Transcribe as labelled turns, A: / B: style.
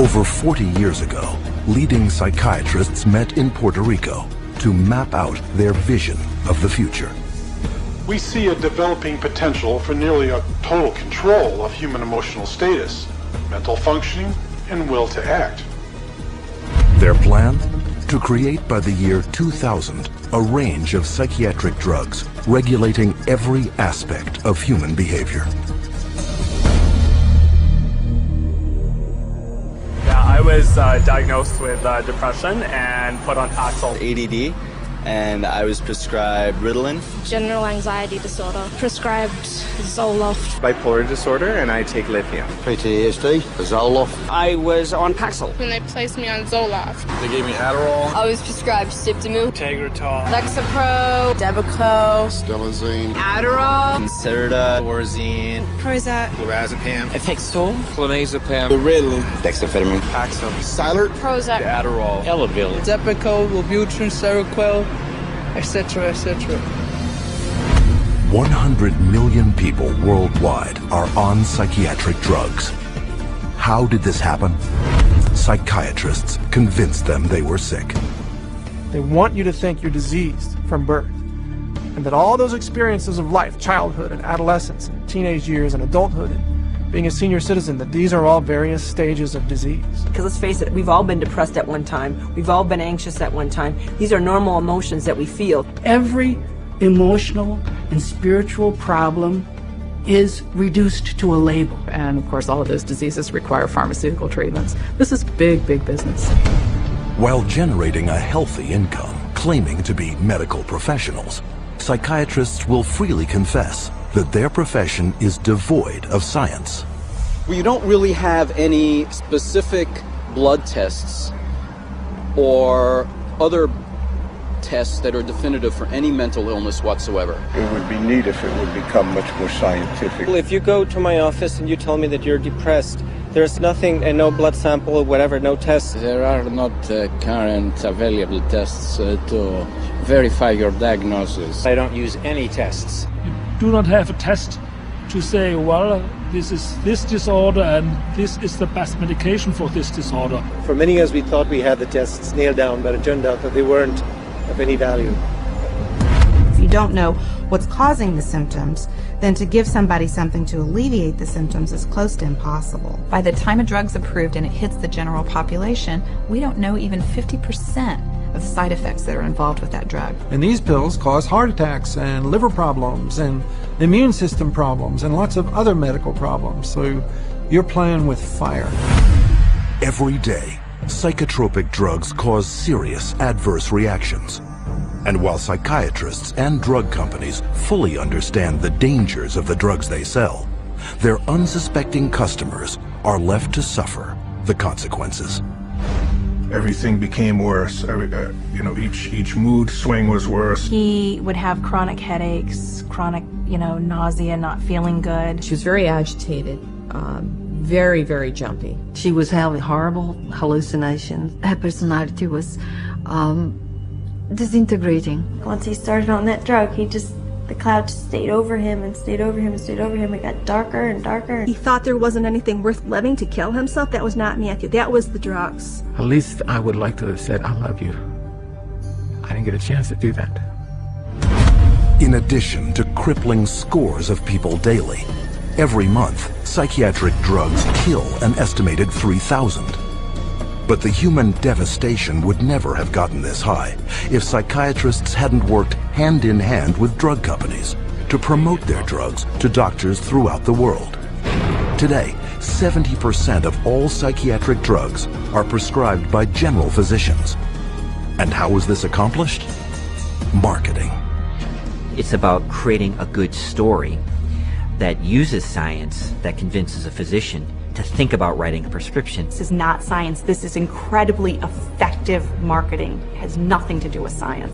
A: Over 40 years ago, leading psychiatrists met in Puerto Rico to map out their vision of the future.
B: We see a developing potential for nearly a total control of human emotional status, mental functioning, and will to act.
A: Their plan? To create by the year 2000 a range of psychiatric drugs regulating every aspect of human behavior.
C: I was diagnosed with depression and put on Paxil.
D: ADD, and I was prescribed Ritalin.
E: General anxiety disorder, prescribed Zoloft.
F: Bipolar disorder, and I take lithium.
G: PTSD, Zoloft.
H: I was on Paxil.
E: When they placed me on Zoloft.
F: They gave me Adderall.
I: I was prescribed Siptamu,
C: Tegretol,
I: Lexapro, Depakote,
G: Stelazine,
I: Adderall,
D: Concerta, Orazine,
E: Prozac,
F: Lorazepam,
H: Effexor,
F: Clonazepam,
G: Ritalin,
D: Dexamphetamine,
F: Paxil,
G: Cylert,
E: Prozac,
F: Adderall,
H: Elavil,
J: Depakote, Wellbutrin, Seroquel, etc., etc.
A: 100 million people worldwide are on psychiatric drugs. How did this happen? Psychiatrists convinced them they were sick.
J: They want you to think you're diseased from birth, and that all those experiences of life, childhood and adolescence and teenage years and adulthood and being a senior citizen, that these are all various stages of disease.
K: Because let's face it, we've all been depressed at one time. We've all been anxious at one time. These are normal emotions that we feel.
L: Every emotional and spiritual problem is reduced to a label.
M: And of course, all of those diseases require pharmaceutical treatments. This is big, big business.
A: While generating a healthy income, claiming to be medical professionals, psychiatrists will freely confess that their profession is devoid of science.
N: Well, you don't really have any specific blood tests or other tests that are definitive for any mental illness whatsoever.
G: It would be neat if it would become much more scientific.
O: Well, if you go to my office and you tell me that you're depressed, there's nothing, and no blood sample or whatever, no tests.
P: There are not current available tests to verify your diagnosis.
O: I don't use any tests.
Q: You do not have a test to say, well, this is this disorder and this is the best medication for this disorder.
O: For many years we thought we had the tests nailed down, but it turned out that they weren't of any value.
R: If you don't know what's causing the symptoms, then to give somebody something to alleviate the symptoms is close to impossible.
S: By the time a drug's approved and it hits the general population, we don't know even 50% of the side effects that are involved with that drug.
J: And these pills cause heart attacks and liver problems and immune system problems and lots of other medical problems. So you're playing with fire.
A: Every day, psychotropic drugs cause serious adverse reactions. And while psychiatrists and drug companies fully understand the dangers of the drugs they sell, their unsuspecting customers are left to suffer the consequences.
B: Everything became worse. Each mood swing was worse.
T: He would have chronic headaches, chronic, nausea, not feeling good.
M: She was very agitated. Very, very jumpy.
K: She was having horrible hallucinations.
I: Her personality was disintegrating.
E: Once he started on that drug, the cloud just stayed over him and stayed over him and stayed over him. It got darker and darker.
T: He thought there wasn't anything worth living to kill himself. That was not Matthew. That was the drugs.
P: At least I would like to have said, I love you. I didn't get a chance to do that.
A: In addition to crippling scores of people daily, every month, psychiatric drugs kill an estimated 3,000. But the human devastation would never have gotten this high if psychiatrists hadn't worked hand in hand with drug companies to promote their drugs to doctors throughout the world. Today, 70% of all psychiatric drugs are prescribed by general physicians. And how was this accomplished? Marketing.
H: It's about creating a good story that uses science, that convinces a physician to think about writing a prescription.
T: This is not science. This is incredibly effective marketing. It has nothing to do with science.